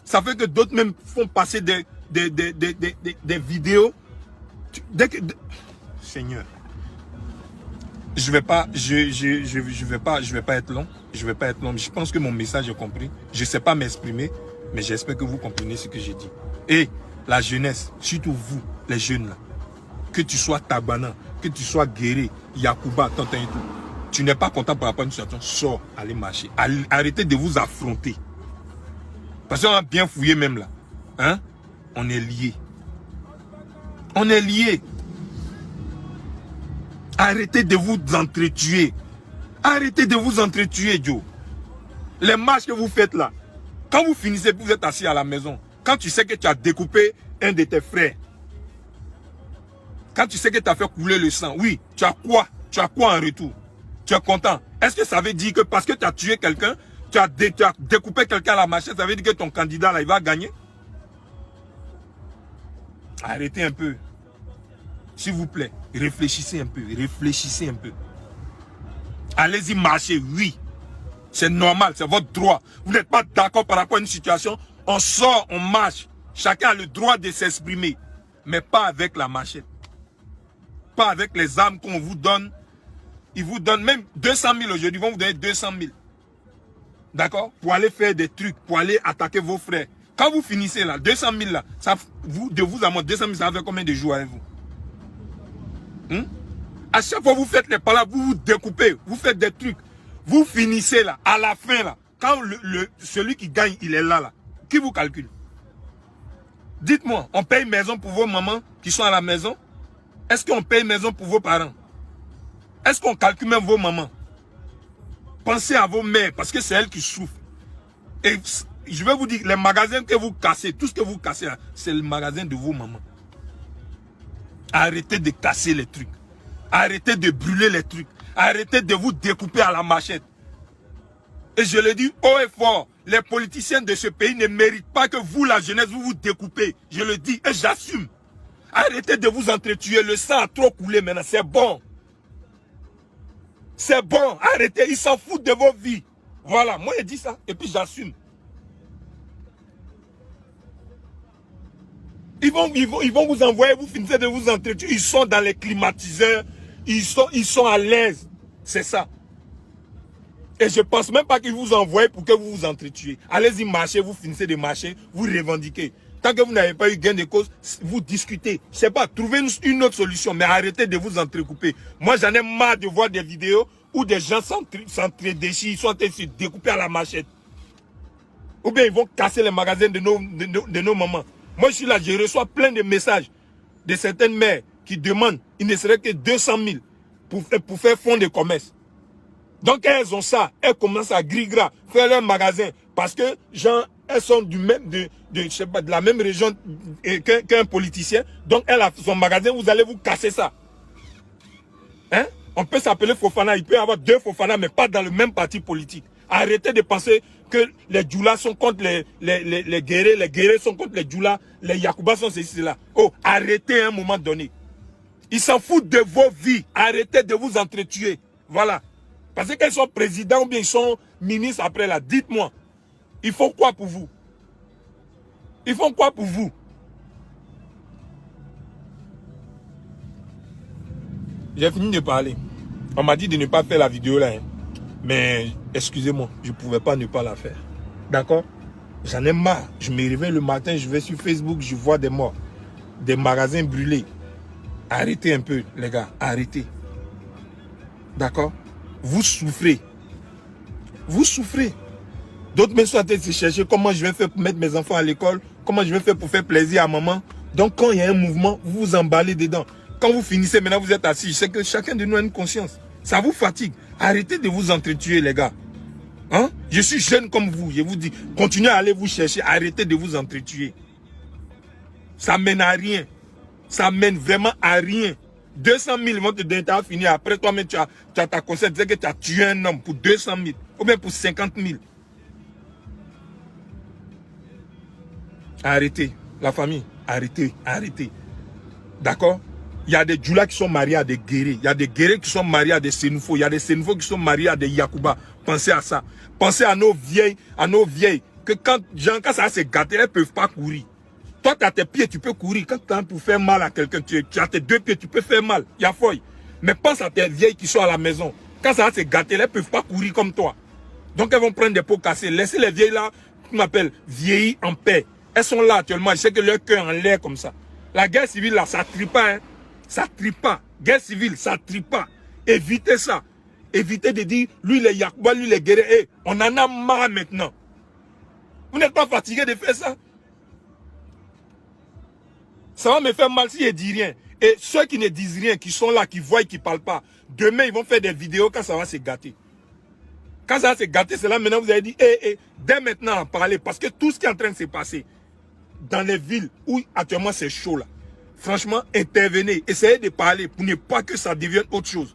Ça fait que d'autres même font passer des vidéos. Seigneur. Je vais pas être long. Je vais pas être long. Je pense que mon message est compris. Je sais pas m'exprimer, mais j'espère que vous comprenez ce que j'ai dit. Et la jeunesse, surtout vous, les jeunes là, que tu sois Tabana, que tu sois Guéré, Yacouba, Tantin et tout, tu n'es pas content par rapport à une situation, sors, allez marcher. Arrêtez de vous affronter. Parce qu'on a bien fouillé même là. Hein? On est liés. On est liés. Arrêtez de vous entretuer. Arrêtez de vous entretuer, Joe. Les marches que vous faites là, quand vous finissez, vous êtes assis à la maison. Quand tu sais que tu as découpé un de tes frères, quand tu sais que tu as fait couler le sang, oui, tu as quoi? Tu as quoi en retour? Tu es content? Est-ce que ça veut dire que parce que tu as tué quelqu'un, tu as découpé quelqu'un à la machette, ça veut dire que ton candidat là, il va gagner? Arrêtez un peu. S'il vous plaît, réfléchissez un peu, réfléchissez un peu. Allez-y marcher, oui. C'est normal, c'est votre droit. Vous n'êtes pas d'accord par rapport à une situation, on sort, on marche. Chacun a le droit de s'exprimer. Mais pas avec la machette. Pas avec les armes qu'on vous donne. Ils vous donnent même 200 000 aujourd'hui, ils vont vous donner 200 000. D'accord? Pour aller faire des trucs, pour aller attaquer vos frères. Quand vous finissez là, 200 000 là, ça, de vous à moi, 200 000, ça va faire combien de jours avec vous? À chaque fois que vous faites les palabres, vous vous découpez, vous faites des trucs. Vous finissez là, à la fin là, quand celui qui gagne, il est là, qui vous calcule? Dites-moi, on paye maison pour vos mamans qui sont à la maison? Est-ce qu'on paye maison pour vos parents? Est-ce qu'on calcule même vos mamans? Pensez à vos mères, parce que c'est elles qui souffrent. Et je vais vous dire, les magasins que vous cassez, tout ce que vous cassez, c'est le magasin de vos mamans. Arrêtez de casser les trucs. Arrêtez de brûler les trucs. Arrêtez de vous découper à la machette. Et je le dis haut et fort, les politiciens de ce pays ne méritent pas que vous, la jeunesse, vous vous découpez. Je le dis et j'assume. Arrêtez de vous entretuer. Le sang a trop coulé maintenant. C'est bon. C'est bon. Arrêtez. Ils s'en foutent de vos vies. Voilà. Moi, je dis ça. Et puis, j'assume. Ils vont vous envoyer. Vous finissez de vous entretuer. Ils sont dans les climatiseurs. Ils sont à l'aise. C'est ça. Et je ne pense même pas qu'ils vous envoient pour que vous vous entretuiez. Allez-y marcher. Vous finissez de marcher. Vous revendiquez. Tant que vous n'avez pas eu gain de cause, vous discutez. Je ne sais pas, trouvez une autre solution, mais arrêtez de vous entrecouper. Moi, j'en ai marre de voir des vidéos où des gens s'entre-déchirent, ils sont en train de se découper à la machette. Ou bien ils vont casser les magasins de nos mamans. Moi, je suis là, je reçois plein de messages de certaines mères qui demandent, il ne serait que 200 000 pour faire fonds de commerce. Donc, elles ont ça, elles commencent à gris-gras, faire leur magasin, parce que, genre, elles sont je sais pas, de la même région qu'un politicien. Donc, elle a son magasin, vous allez vous casser ça. Hein? On peut s'appeler Fofana, il peut y avoir deux Fofana, mais pas dans le même parti politique. Arrêtez de penser que les Djoula sont contre les Guérés sont contre les Djoula, les Yacouba sont ceci, là. Oh, arrêtez à un moment donné. Ils s'en foutent de vos vies. Arrêtez de vous entretuer. Voilà. Parce qu'ils sont présidents ou bien ils sont ministres après là. Dites-moi. Ils font quoi pour vous? Ils font quoi pour vous? J'ai fini de parler. On m'a dit de ne pas faire la vidéo là. Hein. Mais excusez-moi, je ne pouvais pas ne pas la faire. D'accord? J'en ai marre. Je me réveille le matin, je vais sur Facebook, je vois des morts. Des magasins brûlés. Arrêtez un peu, les gars. Arrêtez. D'accord? Vous souffrez. Vous souffrez. D'autres me sont en train de se chercher comment je vais faire pour mettre mes enfants à l'école, comment je vais faire pour faire plaisir à maman. Donc quand il y a un mouvement, vous vous emballez dedans. Quand vous finissez, maintenant vous êtes assis, je sais que chacun de nous a une conscience. Ça vous fatigue. Arrêtez de vous entretuer, les gars. Hein? Je suis jeune comme vous, je vous dis, continuez à aller vous chercher, arrêtez de vous entretuer. Ça mène à rien. Ça mène vraiment à rien. 200 000 vont te donner, tu as fini. Après toi-même, tu as ta conscience, tu sais que tu as tué un homme pour 200 000 ou bien pour 50 000. Arrêtez, la famille, arrêtez, arrêtez. D'accord? Il y a des Djoula qui sont mariés à des Guérés. Il y a des Guérés qui sont mariés à des Sénoufos. Il y a des Sénoufos qui sont mariés à des Yacouba. Pensez à ça. Pensez à nos vieilles que quand ça va se gâter, elles ne peuvent pas courir. Toi, tu as tes pieds, tu peux courir. Quand tu as pour faire mal à quelqu'un, tu as tes 2 pieds, tu peux faire mal. Il y a folie. Mais pense à tes vieilles qui sont à la maison. Quand ça va se gâter, elles ne peuvent pas courir comme toi. Donc, elles vont prendre des pots cassés. Laissez les vieilles là, qu'on m'appelle vieillir en paix. Elles sont là actuellement. Je sais que leur cœur en l'air comme ça. La guerre civile là, ça ne trie pas. Hein. Ça ne trie pas. Guerre civile, ça ne trie pas. Évitez ça. Évitez de dire, lui les Yacouba, lui les guerriers. Hey, on en a marre maintenant. Vous n'êtes pas fatigué de faire ça? Ça va me faire mal si je ne dis rien. Et ceux qui ne disent rien, qui sont là, qui voient, qui ne parlent pas, demain, ils vont faire des vidéos quand ça va se gâter. Quand ça va se gâter, c'est là maintenant vous avez dit, dès maintenant en parler. Parce que tout ce qui est en train de se passer dans les villes où actuellement c'est chaud là, franchement, intervenez, essayez de parler pour ne pas que ça devienne autre chose.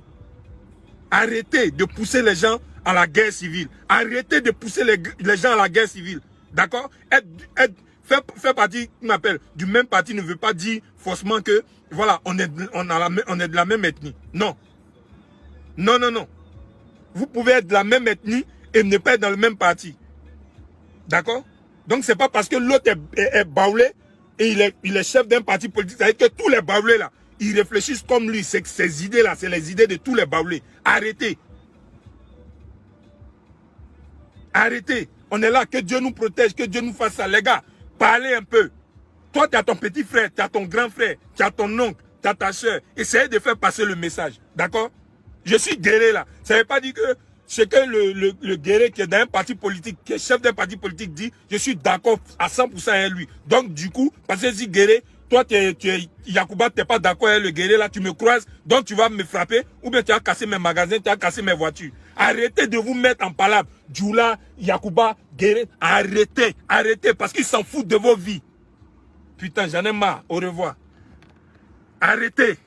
Arrêtez de pousser les gens à la guerre civile. Arrêtez de pousser les gens à la guerre civile. D'accord? Faire partie, du même parti ne veut pas dire forcément que, voilà, on est de la même ethnie. Non. Non, non, non. Vous pouvez être de la même ethnie et ne pas être dans le même parti. D'accord? Donc, c'est pas parce que l'autre est baoulé et il est chef d'un parti politique. Ça veut dire que tous les baoulés là, ils réfléchissent comme lui. C'est que ces idées là, c'est les idées de tous les baoulés. Arrêtez. Arrêtez. On est là, que Dieu nous protège, que Dieu nous fasse ça. Les gars, parlez un peu. Toi, tu as ton petit frère, tu as ton grand frère, tu as ton oncle, tu as ta soeur. Essayez de faire passer le message. D'accord? Je suis guerrier là. Ça ne veut pas dire que ce que le guerrier qui est dans un parti politique, qui est chef d'un parti politique dit, je suis d'accord à 100% avec lui. Donc, du coup, parce que si guerrier, toi, Yacouba, tu n'es pas d'accord avec le guerrier là, tu me croises, donc tu vas me frapper, ou bien tu as cassé mes magasins, tu as cassé mes voitures. Arrêtez de vous mettre en palabre. Djoula, Yacouba, guerrier, arrêtez, arrêtez, parce qu'ils s'en foutent de vos vies. Putain, j'en ai marre. Au revoir. Arrêtez.